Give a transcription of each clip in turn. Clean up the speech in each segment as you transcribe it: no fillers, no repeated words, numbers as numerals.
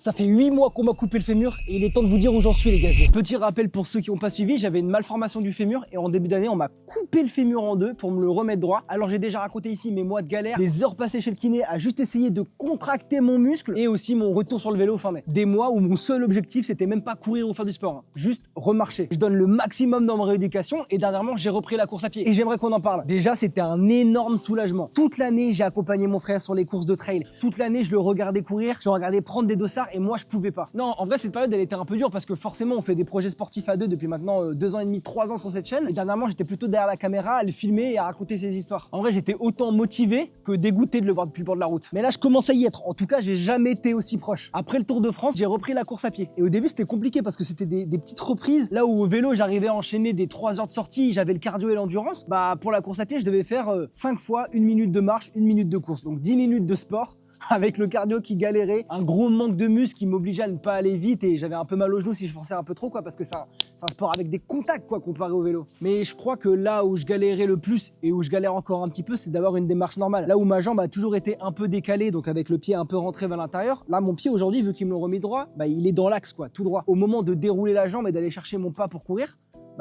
Ça fait 8 mois qu'on m'a coupé le fémur et il est temps de vous dire où j'en suis les gaziers. Petit rappel pour ceux qui n'ont pas suivi, j'avais une malformation du fémur et en début d'année on m'a coupé le fémur en deux pour me le remettre droit. Alors j'ai déjà raconté ici mes mois de galère, les heures passées chez le kiné à juste essayer de contracter mon muscle et aussi mon retour sur le vélo fin mai. Des mois où mon seul objectif c'était même pas courir ou faire du sport, juste remarcher. Je donne le maximum dans ma rééducation et dernièrement j'ai repris la course à pied et j'aimerais qu'on en parle. Déjà c'était un énorme soulagement. Toute l'année j'ai accompagné mon frère sur les courses de trail. Toute l'année je le regardais courir, je le regardais prendre des dossards et moi je pouvais pas. Non, en vrai cette période elle était un peu dure parce que forcément on fait des projets sportifs à deux depuis maintenant 2 ans et demi, 3 ans sur cette chaîne et dernièrement j'étais plutôt derrière la caméra à le filmer et à raconter ses histoires. En vrai j'étais autant motivé que dégoûté de le voir depuis le bord de la route. Mais là je commence à y être, en tout cas j'ai jamais été aussi proche. Après le Tour de France j'ai repris la course à pied et au début c'était compliqué parce que c'était des petites reprises là où au vélo j'arrivais à enchaîner des 3 heures de sortie, j'avais le cardio et l'endurance. Bah pour la course à pied je devais faire 5 fois 1 minute de marche, 1 minute de course, donc 10 minutes de sport avec le cardio qui galérait, un gros manque de muscle qui m'obligeait à ne pas aller vite et j'avais un peu mal aux genoux si je forçais un peu trop parce que c'est un sport avec des contacts comparé au vélo. Mais je crois que là où je galérais le plus et où je galère encore un petit peu, c'est d'avoir une démarche normale. Là où ma jambe a toujours été un peu décalée, donc avec le pied un peu rentré vers l'intérieur, là mon pied aujourd'hui vu qu'ils me l'ont remis droit, il est dans l'axe tout droit. Au moment de dérouler la jambe et d'aller chercher mon pas pour courir,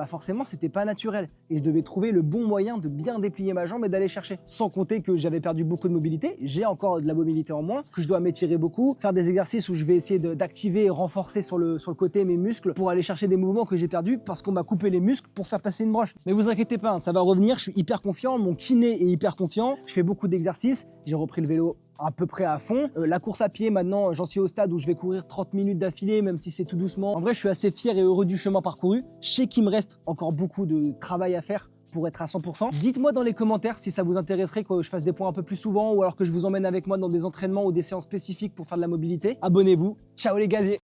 forcément c'était pas naturel et je devais trouver le bon moyen de bien déplier ma jambe et d'aller chercher. Sans compter que j'avais perdu beaucoup de mobilité, j'ai encore de la mobilité en moins, que je dois m'étirer beaucoup, faire des exercices où je vais essayer d'activer et renforcer sur le côté mes muscles pour aller chercher des mouvements que j'ai perdus parce qu'on m'a coupé les muscles pour faire passer une broche. Mais vous inquiétez pas, ça va revenir, je suis hyper confiant, mon kiné est hyper confiant, je fais beaucoup d'exercices, j'ai repris le vélo à peu près à fond. La course à pied, maintenant, j'en suis au stade où je vais courir 30 minutes d'affilée, même si c'est tout doucement. En vrai, je suis assez fier et heureux du chemin parcouru. Je sais qu'il me reste encore beaucoup de travail à faire pour être à 100%. Dites-moi dans les commentaires si ça vous intéresserait que je fasse des points un peu plus souvent ou alors que je vous emmène avec moi dans des entraînements ou des séances spécifiques pour faire de la mobilité. Abonnez-vous. Ciao les gaziers!